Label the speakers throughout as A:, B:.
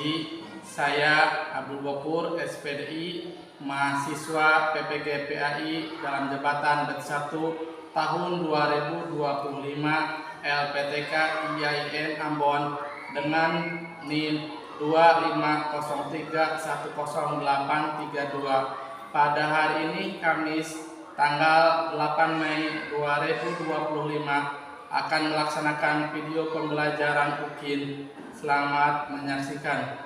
A: Izin, saya Abdul Gopur, SPDI, mahasiswa PPG PAI dalam jabatan Bet 1 tahun 2025 LPTK IAIN Ambon dengan NIM 250310832. Pada hari ini Kamis tanggal 8 Mei 2025 akan melaksanakan video pembelajaran UKIN. Selamat menyaksikan.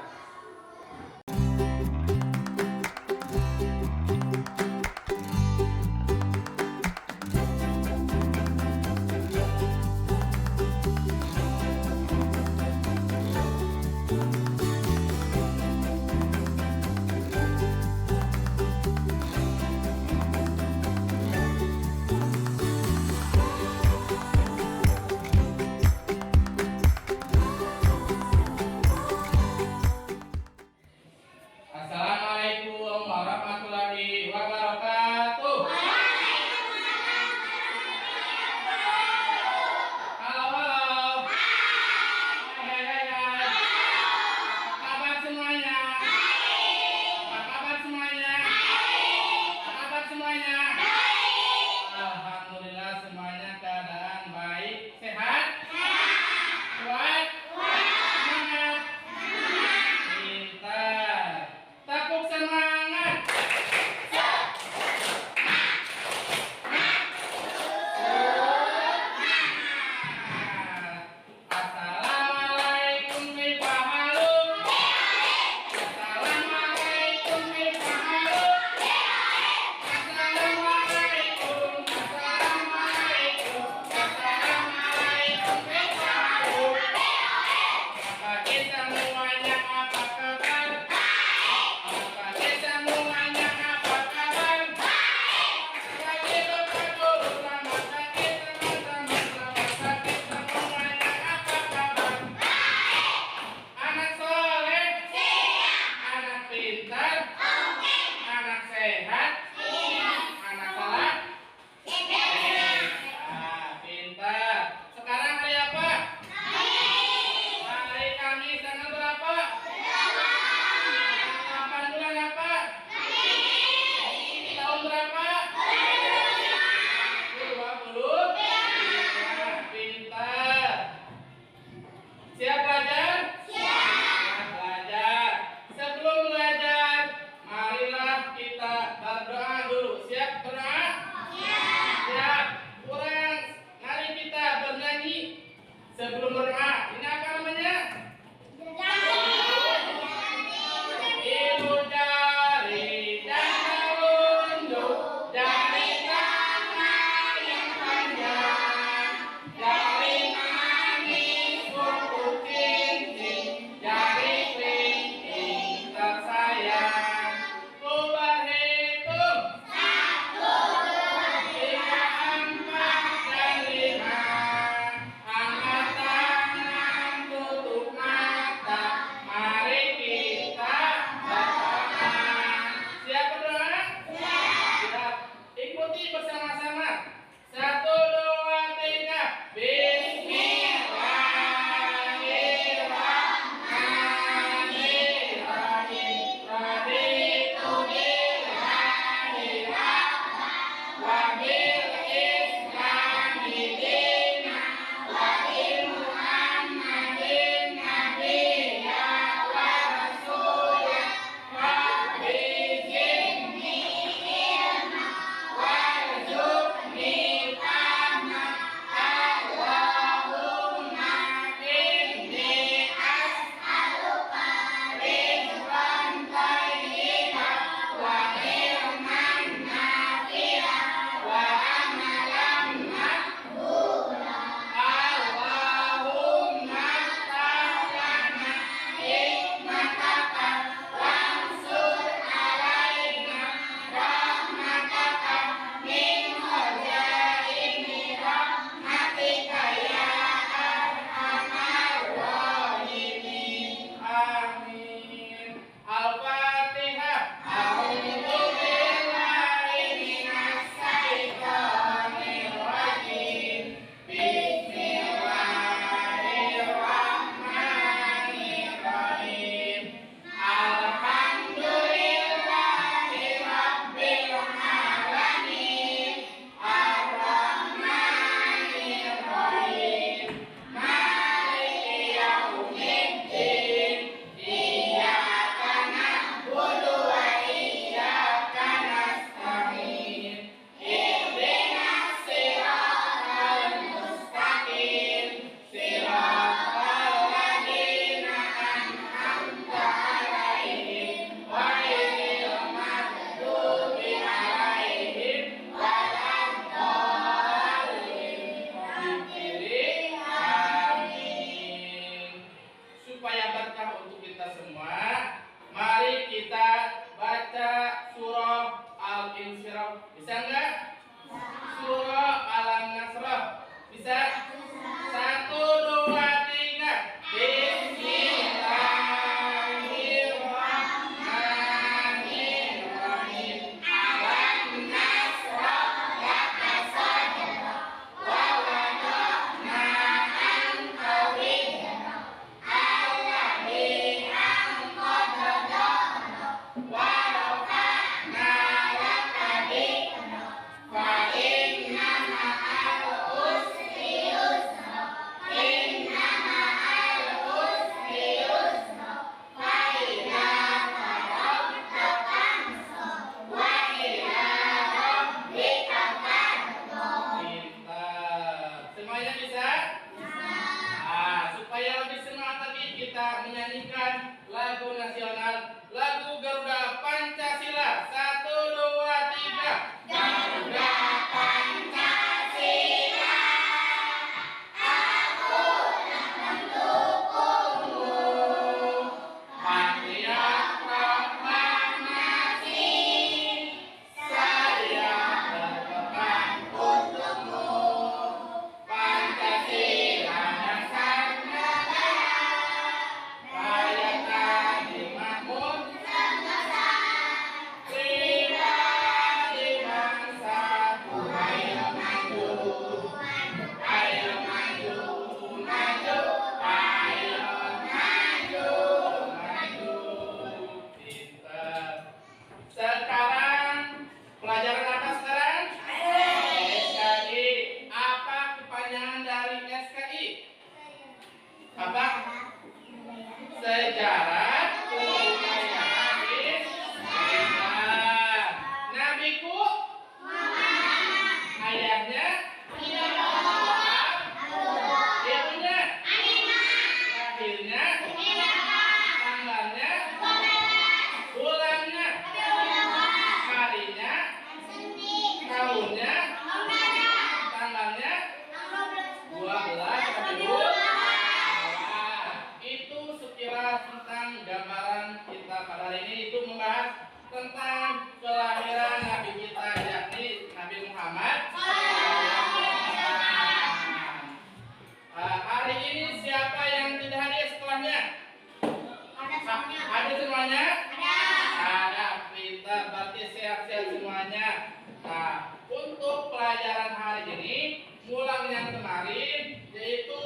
A: pembelajaran hari ini ngulang yang kemarin, yaitu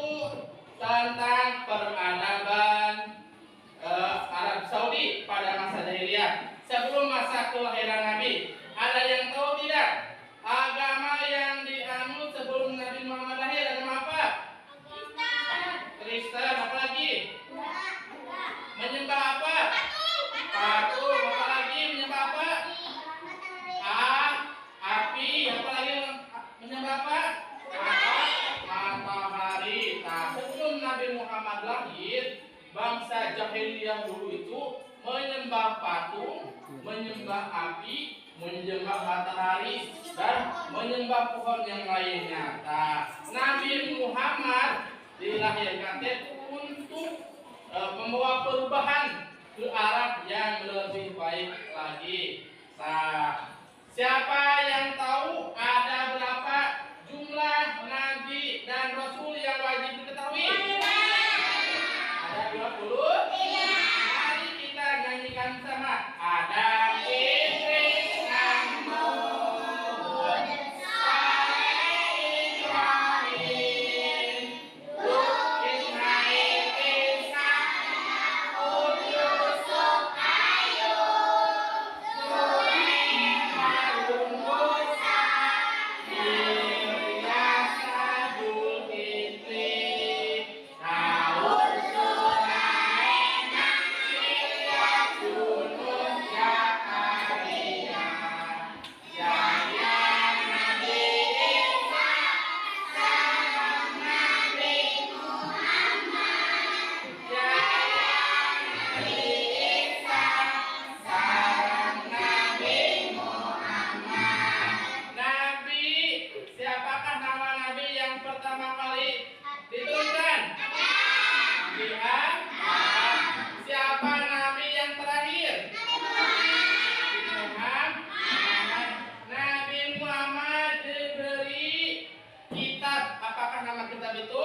A: tentang peradaban Arab Saudi pada masa jahiliyah sebelum masa kelahiran Nabi. Ada yang tahu tidak agama yang dianut sebelum Nabi Muhammad lahir? Agama apa? Kristen. Apa lagi? Menyembah apa? Patung. Apa lagi? Menyembah apa? Api. Apa lagi? Menyembah apa? Matahari. Nah, sebelum Nabi Muhammad lahir, bangsa jahiliyah dulu itu menyembah patung, menyembah api, menyembah matahari, dan menyembah pohon yang lainnya. Nah, Nabi Muhammad dilahirkan untuk membawa perubahan ke arah yang lebih baik lagi. Nah, siapa yang tahu ada berapa jumlah nabi dan rasul yang wajib diketahui? Ada 20? Mari kita nyanyikan sama. Ada Idris, Namrud, Saleh, Ibrahim, Lut, Ismail, Ishak, Yakub, Yusuf, Ayub, Sulaiman, Harun, Musa, Ilyas, Zulkifli, Daud, Sulaiman, Ilyas, Yunus, Zakaria, Yahya, Nabi Isa, salam Nabi Muhammad. Yahya, Nabi Isa, salam Nabi Muhammad. Nabi, siapakah nama Nabi yang pertama kali diturunkan? Nabi Adam. Siapa Nabi yang terakhir? Nabi Muhammad. Nabi Muhammad diberi kitab. Apakah nama kitab itu?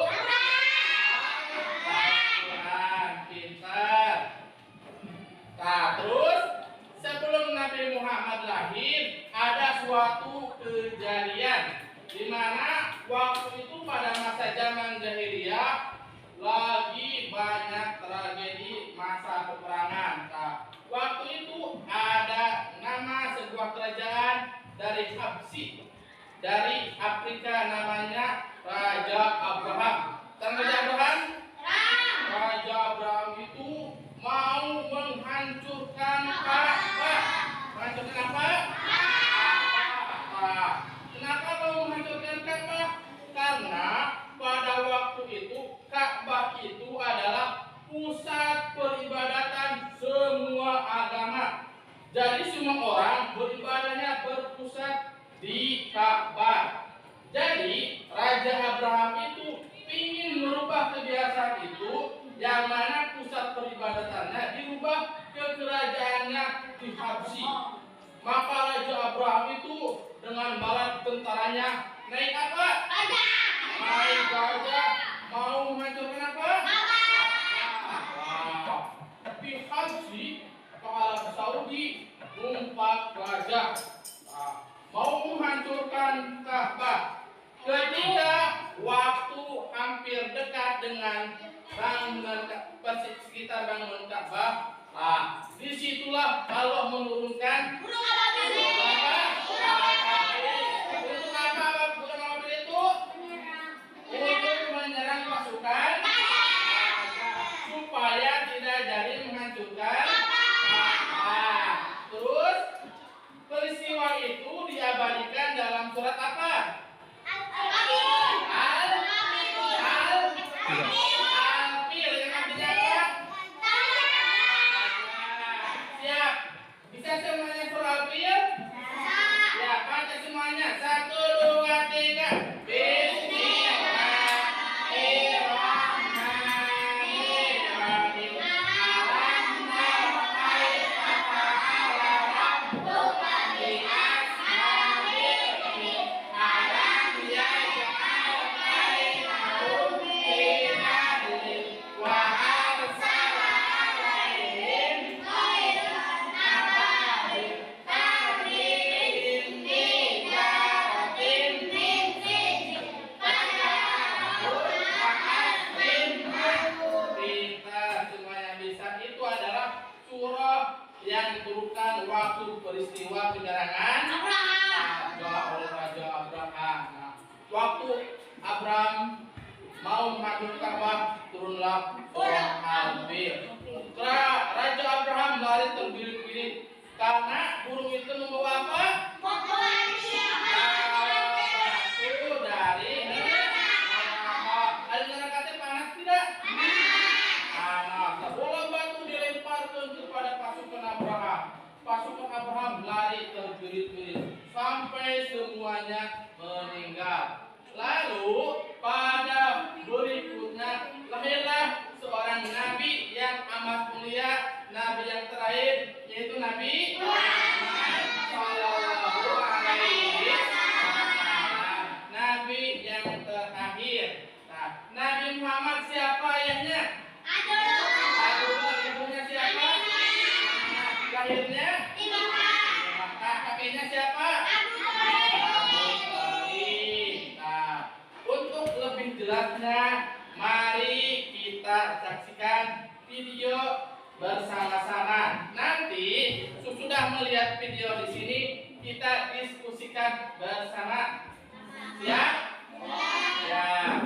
A: Al-Quran. Pintar. Nah, terus sebelum Nabi Muhammad lahir, ada suatu kejadian di mana waktu itu pada masa zaman jahiliyah lagi banyak tragedi masa peperangan. Nah, waktu itu ada nama sebuah kerajaan dari Habsyi, dari Afrika, namanya Raja Abraham. Dan Raja Abraham? Raja Abraham itu mau menghancurkan Ka'bah. Menghancurkan apa? Ka'bah. Kenapa mau menghancurkan Ka'bah? Karena pada waktu itu Ka'bah itu adalah pusat peribadatan semua agama. Jadi semua orang beribadahnya berpusat di Ka'bah. Jadi Raja Abraham itu ingin merubah kebiasaan itu, yang mana pusat peribadatannya dirubah ke kerajaannya di Habsyi. Maka Raja Abraham itu dengan bala tentaranya naik apa? Naik gajah, mau menghancurkan apa? Di Habsyi, Arab Saudi, umpat gajah, mau menghancurkan Ka'bah. Ketika waktu hampir dekat dengan bangunan sekitar bangunan Ka'bah, disitulah Allah menurunkan burung apa? Untuk apa burung apa itu? Untuk menyerang pasukan supaya tidak jadi menghancurkan. Terus peristiwa itu diabadikan dalam surat apa? Al-Fil, yang artinya apa? Siap. Bisa semuanya surah Abraham mau mengambil Ka'bah, turunlah seorang Abil. Raja Abraham lari terbirit-birit karena burung itu membawa apa? Batu dari ada kata panas tidak? Panas. Bola batu dilemparkan kepada pasukan Abraham. Pasukan Abraham lari terbirit-birit sampai semuanya meninggal. Lalu pada berikutnya lahirlah seorang nabi yang amat mulia, nabi yang terakhir, yaitu Nabi Muhammad Sallallahu Alaihi Wasallam. Nabi yang terakhir. Nah, Nabi Muhammad siapa ayahnya? Abdullah. Ibunya siapa? Lahirnya? Kakeknya siapa? Untuk lebih jelasnya, mari kita saksikan video bersama-sama. Nanti sudah melihat video di sini, kita diskusikan bersama. Siap? Ya.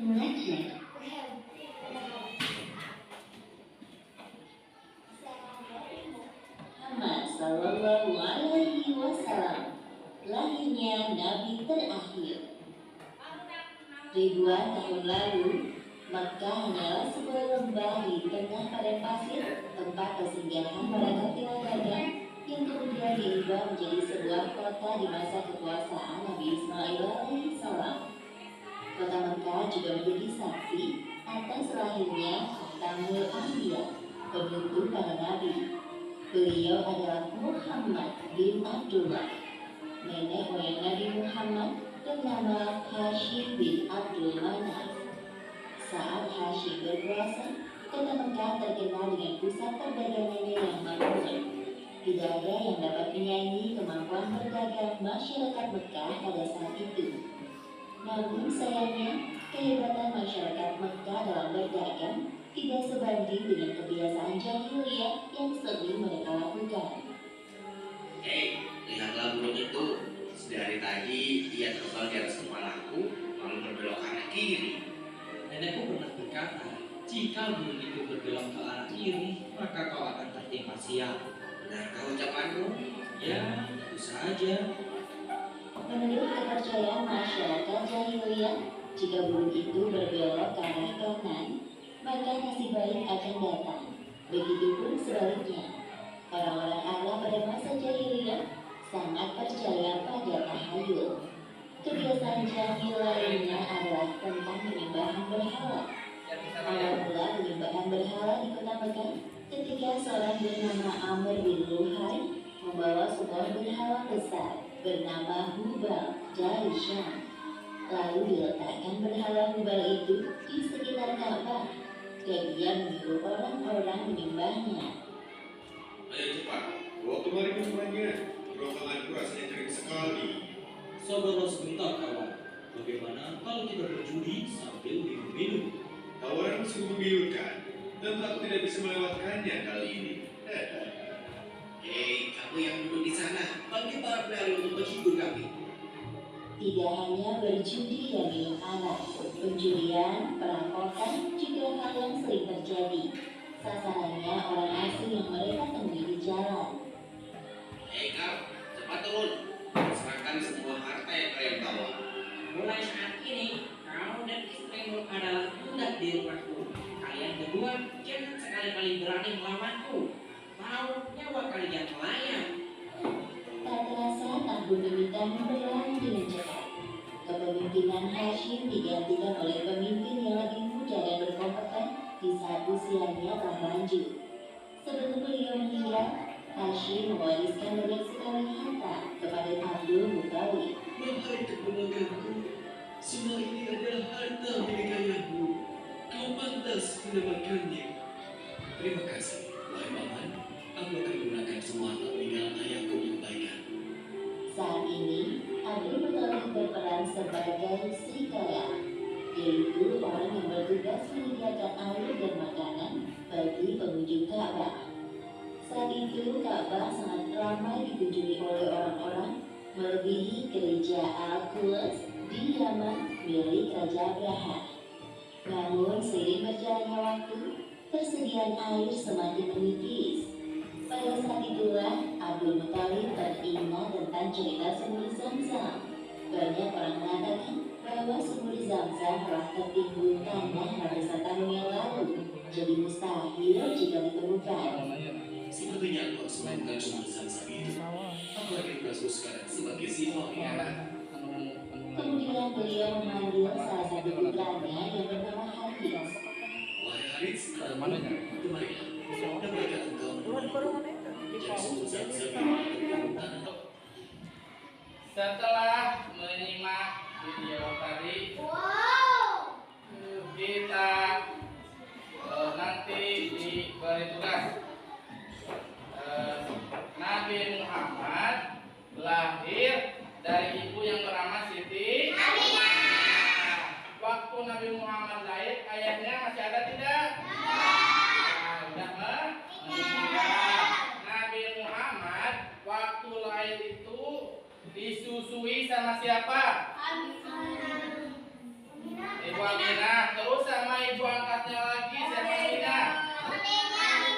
A: Bismillahirrahmanirrahim.
B: Muhammad Sallallahu Alaihi Wasallam, lahirnya Nabi terakhir. Ribuan tahun lalu, Makkah hanyalah sebuah lembah di tengah padang pasir, tempat persinggahan para kafilah dagang yang kemudian diubah menjadi sebuah kota di masa kekuasaan Nabi Ismail alaihissalam. Kota Makkah juga menjadi saksi atas lahirnya Khatamul Anbiya, penutup para nabi. Beliau adalah Muhammad bin Abdullah. Nenek moyang Nabi Muhammad bernama Hashim bin Abdul Manaf. Saat Hashim berkuasa, kota Makkah terkenal dengan pusat perdagangannya yang makmur. Tidak ada yang dapat menyaingi kemampuan berdagang masyarakat Makkah pada saat itu. Namun sayangnya, kehebatan masyarakat Makkah dalam berdagang tidak sebanding dengan kebiasaan jahiliyah yang sering mereka lakukan.
C: Lihatlah burung itu. Dari tadi ia terbang di atas kepalaku, lalu berbelok ke arah kiri.
D: Nenekku pernah berkata, jika burung itu berbelok ke arah kiri, maka kau akan tertimpa sial.
C: Benarkah ucapanmu?
D: Ya, tentu saja.
B: Menurut kepercayaan masyarakat jahiliyah, jika burung itu berbelok ke arah kanan, maka nasib baik akan datang. Begitupun sebaliknya. Orang-orang Arab pada masa jahiliyah sangat percaya pada tahayul. Kebiasaan jahil lainnya adalah tentang penyembahan berhala. Awal mula penyembahan berhala di kota Mekah ketika seorang bernama Amr bin Luhai membawa sebuah berhala besar bernama Hubal dari Syam. Lalu diletakkan berhala Hubal itu di sekitar Ka'bah dan dia menyuruh orang-orang menyembahnya.
E: Ayo cepat, bawa kemari minumannya. Rokanganku rasanya kering sekali.
D: Sabarlah sebentar kawan. Bagaimana kalau kita berjudi sambil minum-minum?
E: Tawaranmu sungguh memilukan, dan aku tidak bisa melewatkannya kali ini.
C: Kamu yang duduk di sana, panggil para penari untuk menghibur kami.
B: Tidak hanya berjudi dan minum arak, pencurian, perampokan juga hal yang sering terjadi. Sasarannya orang asing yang mereka temui di jalan.
C: Kau, cepat turun. Serahkan semua harta yang kalian bawa.
F: Mulai saat ini, kau dan istrimu adalah budak di rumahku. Kalian berdua jangan sekali-kali berani melawanku. Tahu nyawa kalian melayang.
B: Tak terasa tahun demi tahun berlalu dengan cepat. Kepemimpinan Hashim digantikan oleh pemimpin yang lebih muda dan berkompeten di saat usianya telah lanjut. Sebelum beliau meninggal, Hashim mewariskan banyak sekali harta kepada Abdul Muttalib.
C: Wahai keponakanku, semua ini adalah harta milik ayahmu. Kau pantas mendapatkannya. Terima kasih, wahai paman. Aku akan menggunakan semua harta peninggalan ayahku untuk kebaikan.
B: Saat ini, Abdul Muttalib berperan sebagai serigala. Di yaitu orang yang bertugas menyediakan air dan makanan bagi pengunjung Ka'bah. Saat itu Ka'bah sangat ramai dikunjungi oleh orang-orang, melebihi gereja Al-Quds di Yaman milik Raja Abraham. Namun seiring berjalannya waktu, persediaan air semakin menipis. Pada saat itulah Abdul Muthalib teringat tentang cerita sumur Zam-Zam. Banyak orang mengatakan bahwa sumur Zam-Zam telah tertimbun tanah ratusan tahun yang lalu, jadi mustahil jika ditemukan.
C: Sepertinya aku harus melakukan sumur Zam-Zam itu. Apalagi tugasku sekarang sebagai sifat ya.
B: Kemudian beliau memanggil salah satu putranya yang bernama Haris.
C: Wahai Haris, kemarilah. Dapatkah engkau menjadi sumur Zam-Zam itu tertimbun tanah?
A: Setelah menyimak video tadi, kita nanti diberi tugas. Nabi Muhammad lahir dari ibu yang bernama Siti Aminah. Waktu Nabi Muhammad lahir, ayahnya masih ada tidak? Sudah meninggal. Nabi Muhammad waktu lahir itu disusui sama siapa? Ibu Aminah. Terus sama ibu angkatnya lagi siapa Aminah?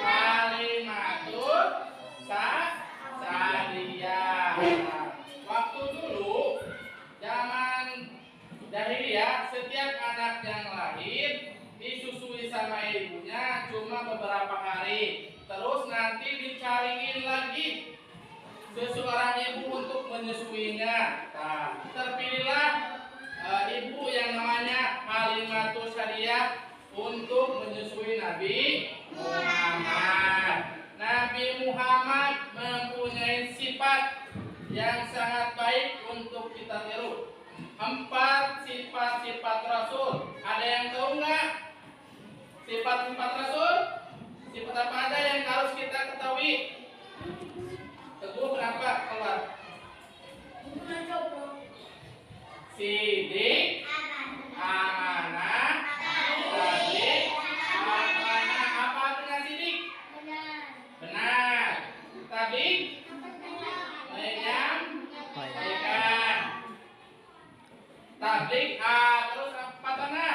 A: Halimatul Sa'diyah. Waktu dulu zaman jahiliyah, setiap anak yang lahir disusui sama ibunya cuma beberapa hari. Terus nanti dicariin lagi seseorang ibu untuk menyusuinya. Nah, terpilihlah ibu yang namanya Halimatus Sa'diyah untuk menyusui Nabi Muhammad. Nabi Muhammad mempunyai sifat yang sangat baik untuk kita tiru. 4 sifat-sifat Rasul. Ada yang tahu nggak? Sifat-sifat Rasul? Sifat apa aja yang harus kita ketahui? Teguh kenapa keluar? Sidik, amanah, tabligh, amanah. Apa artinya sidik? Benar. Tabligh, menyampaikan. Tabligh, terus apa tanah?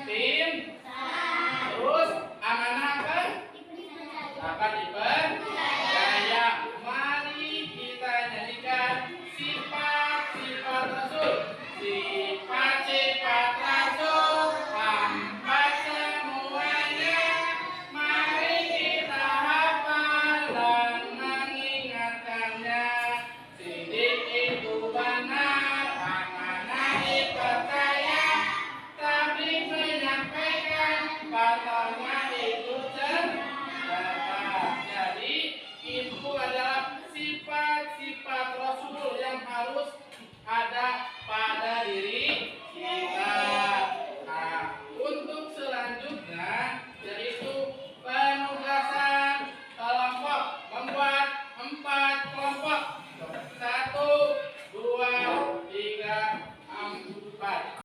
A: Tim, terus amanah apa? Dapat dipercaya. Mari kita nyanyikan sifat-sifat Rasul. Sifat-sifat Rasul, 4 semuanya. Mari kita hafal dan mengingatkannya. Sidik itu benar, amanah dipercaya, tabligh menyampaikan, katanya itu cerdas. Jadi itu adalah sifat-sifat Rasul yang harus ada pada diri kita. Nah, untuk selanjutnya yaitu penugasan kelompok, membuat 4 kelompok. 1, 2, 3, 4.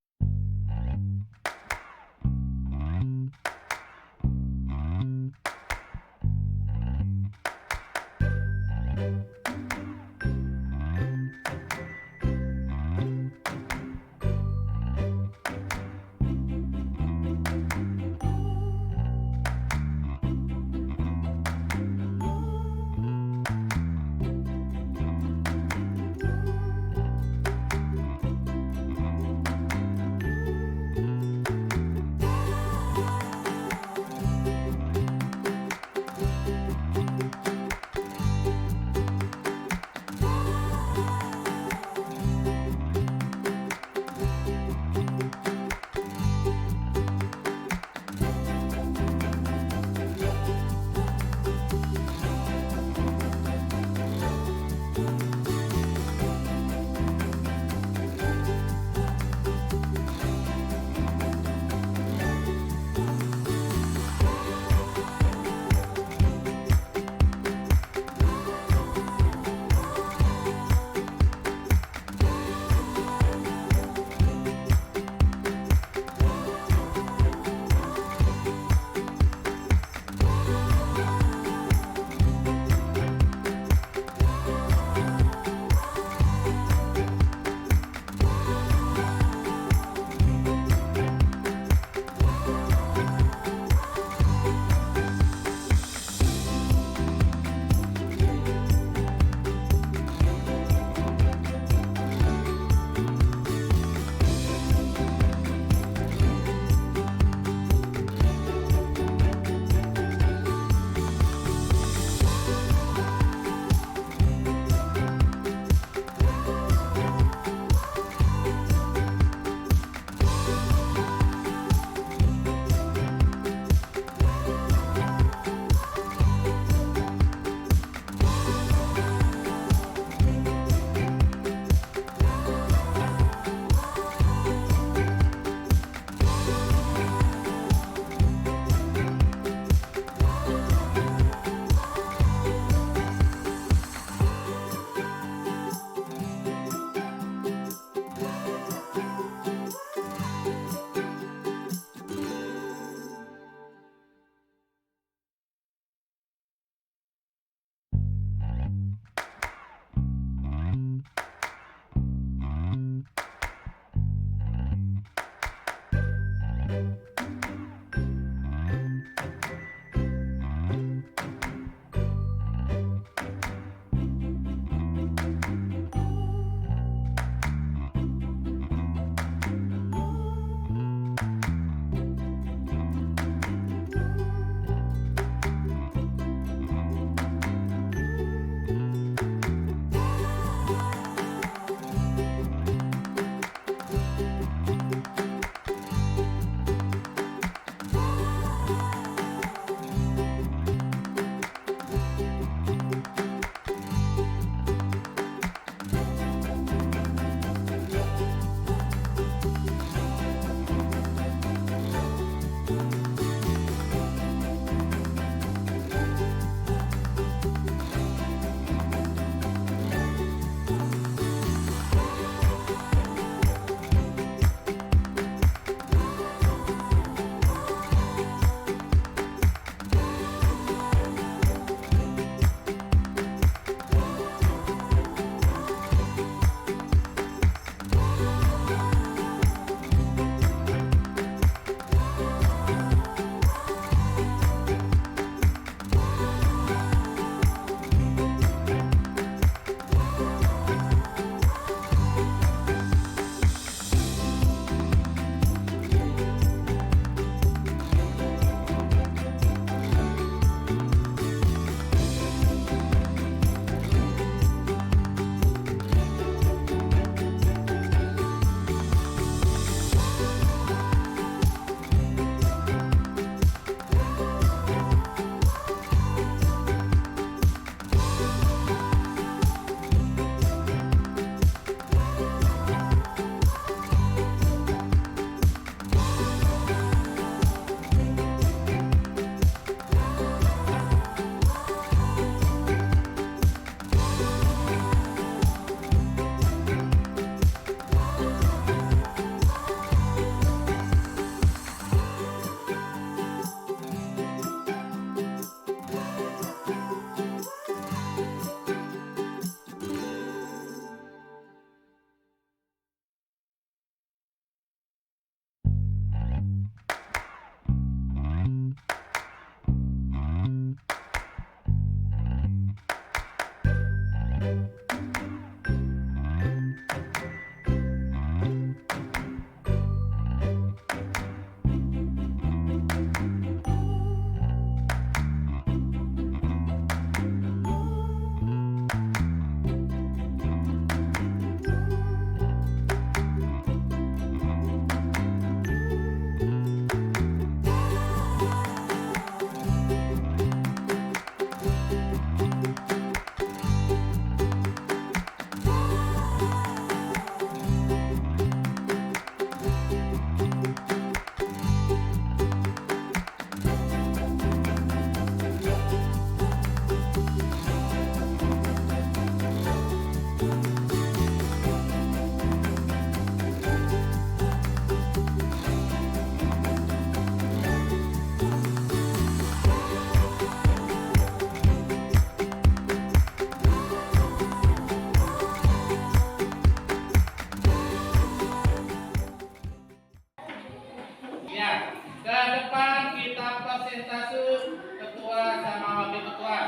A: Ya, ke depan kita presentasi ketua sama wakil ketua.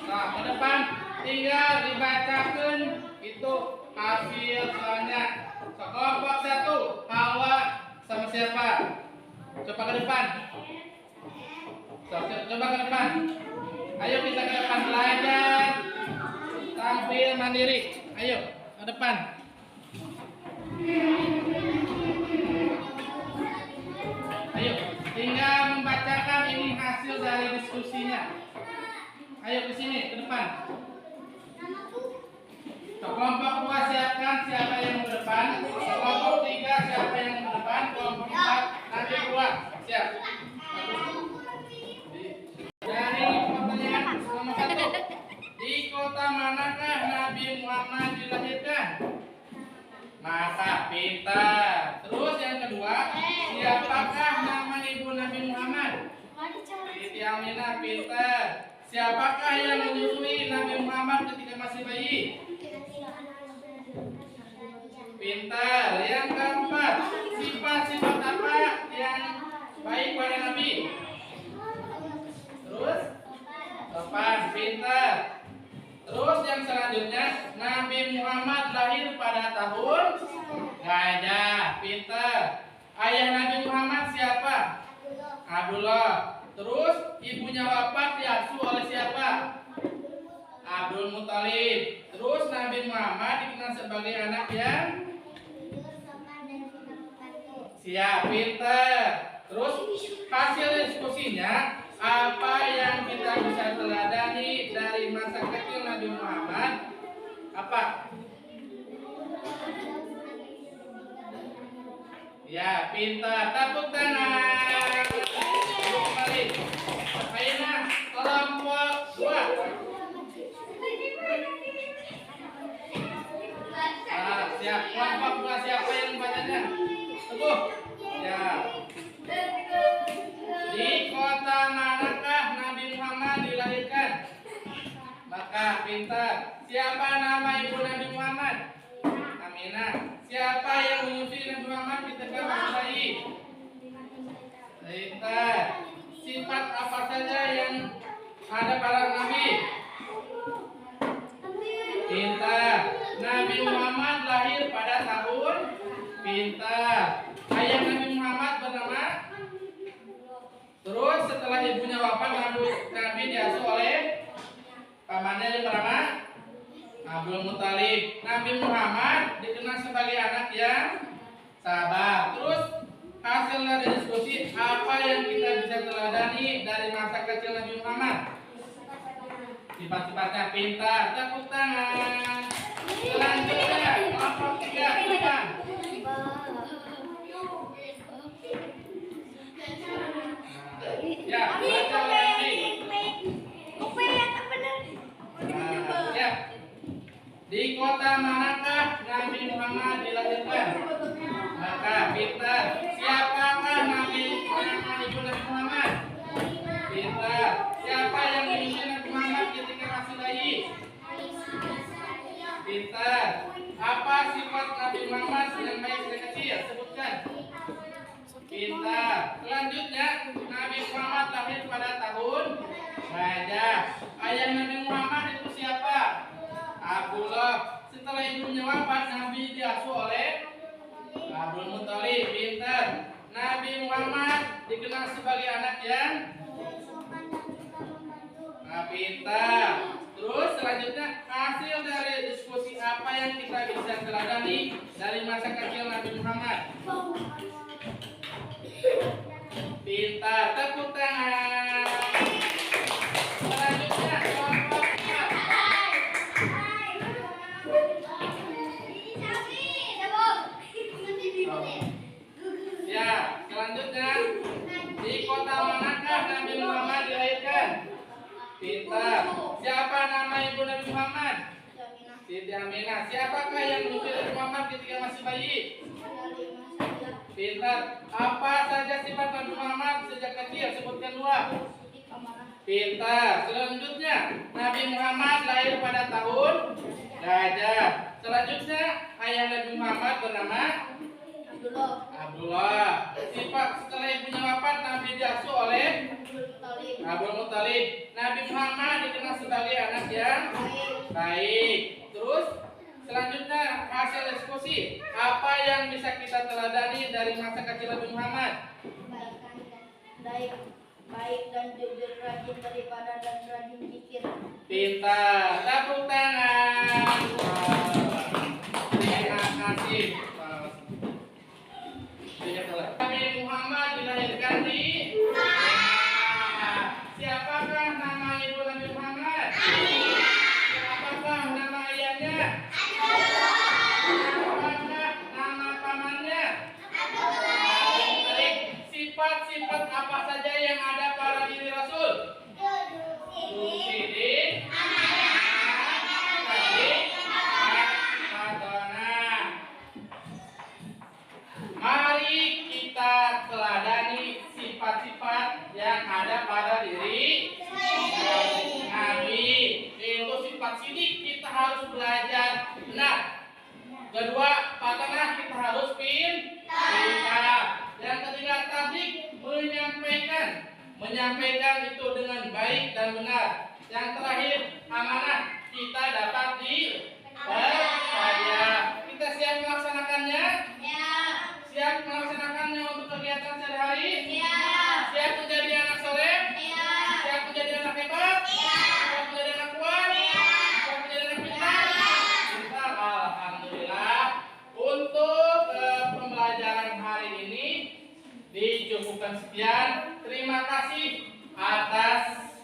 A: Nah, ke depan tinggal dibacakan itu hasil soalnya. Kelompok 1, Hawa sama siapa? Coba ke depan. Coba ke depan. Ayo kita ke depan belajar. Tampil mandiri. Ayo ke depan. Ayo, tinggal membacakan ini hasil dari diskusinya. Ayo ke sini, ke depan. Kelompok 2 siapkan siapa yang ke depan. Kelompok 3 siapa yang ke depan. Kelompok 4 nanti keluar. Siap. Dari pertanyaan nomor 1. Di kota manakah Nabi Muhammad dilahirkan? Mata pintar. Terus yang kedua, siapakah nama ibu Nabi Muhammad? Siti Aminah, pintar. Siapakah yang menyusui Nabi Muhammad ketika masih bayi? Pintar. Yang keempat, sifat-sifat apa yang kepada Nabi? Terus sopan, pintar. Terus yang selanjutnya, Nabi Muhammad lahir pada tahun gajah, pintar. Ayah Nabi Muhammad siapa? Abdullah. Terus ibunya wafat diasuh oleh siapa? Abdul Muthalib. Terus Nabi Muhammad dikenal sebagai anak yang siap, pintar. Terus hasil diskusinya, apa yang kita bisa teladani dari masa kecil Nabi Muhammad? Apa? Ya, pintar. Tepuk tangan. Kembali. Aina, kelompok 2. Siap. Kelompok 2 siapa yang bacanya? Teguh. Ya. Di kota manakah Nabi Muhammad dilahirkan? Maka pintar. Siapa nama ibu Nabi Muhammad? Aminah. Siapa yang menyusui Nabi Muhammad ketika masih bayi? Pintar. Sifat apa saja yang ada pada Nabi? Pintar. Nabi Muhammad lahir pada tahun? Pintar. Ayah Nabi Muhammad bernama? Terus setelah ibunya wafat, Nabi diasuh oleh pamannya yang bernama Abdul Muthalib. Nabi Muhammad dikenal sebagai anak yang sabar. Terus hasil dari diskusi, apa yang kita bisa teladani dari masa kecil Nabi Muhammad? Sifat-sifatnya pintar. Tepuk tangan. Selanjutnya kelompok 3 depan. Ya, baca lagi. Ya. Di kota manakah Nabi Muhammad dilahirkan? Maka pintar. Siapakah Nabi nama ibu Nabi Muhammad? Pintar. Siapa yang menyusui Nabi Muhammad ketika masih bayi? Pintar. Apa sifat Nabi Muhammad yang baik dari kecil? Sebutkan. Pintar. Selanjutnya, Nabi Muhammad lahir pada tahun gajah. Ayah Nabi Muhammad itu siapa? Abdullah. Setelah ibunya wafat, Nabi diasuh oleh Abdul Muthalib. Pintar. Nabi Muhammad dikenal sebagai anak yang pintar. Terus selanjutnya, hasil dari diskusi apa yang kita bisa teladani dari masa kecil Nabi Muhammad? Pintar. Tepuk tangan. Selanjutnya kelompok 4. Ya, selanjutnya di kota manakah Nabi Muhammad dilahirkan? Pintar. Siapa nama ibu Nabi Muhammad? Siti Aminah. Siapakah yang menyusui Nabi Muhammad ketika masih bayi? Pintar. Apa saja sifat Nabi Muhammad sejak kecil? Sebutkan 2. Pintar. Selanjutnya, Nabi Muhammad lahir pada tahun gajah. Selanjutnya, ayah Nabi Muhammad bernama Abdullah. Sifat setelah ibunya wafat, Nabi diasuh oleh Abdul Muthalib. Nabi Muhammad dikenal sebagai anak yang baik. Terus selanjutnya hasil diskusi, apa yang bisa kita teladani dari masa kecil Nabi Muhammad?
G: Baik dan jujur, rajin beribadah dan rajin zikir.
A: Pintar. Tepuk tangan. Terima kasih. Nabi Muhammad dilahirkan di siapakah nama ibu Nabi Muhammad? Siapakah nama ayahnya? Siapakah nama pamannya? Sifat-sifat apa saja yang ada pada diri Rasul? Siddiq, mari kita teladani sifat-sifat yang ada pada diri Nabi. Itu sifat sidik kita harus belajar benar. Kedua, patanah kita harus pintar. Yang ketiga, tablik menyampaikan menyampaikan itu dengan baik dan benar. Yang terakhir, amanah kita dapat dipercaya. Kita siap melaksanakannya? Siap melaksanakannya untuk kegiatan sehari-hari? Siap menjadi anak soleh? Siap menjadi anak hebat? Siap menjadi anak kuat? Siap menjadi anak pintar? Pintar, alhamdulillah. Untuk pembelajaran hari ini dicukupkan sekian. Terima kasih atas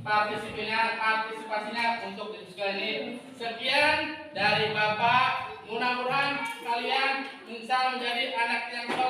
A: partisipasinya untuk diskusi ini. Sekian dari Bapak. Mudah-mudahan kalian bisa menjadi anak yang soleh.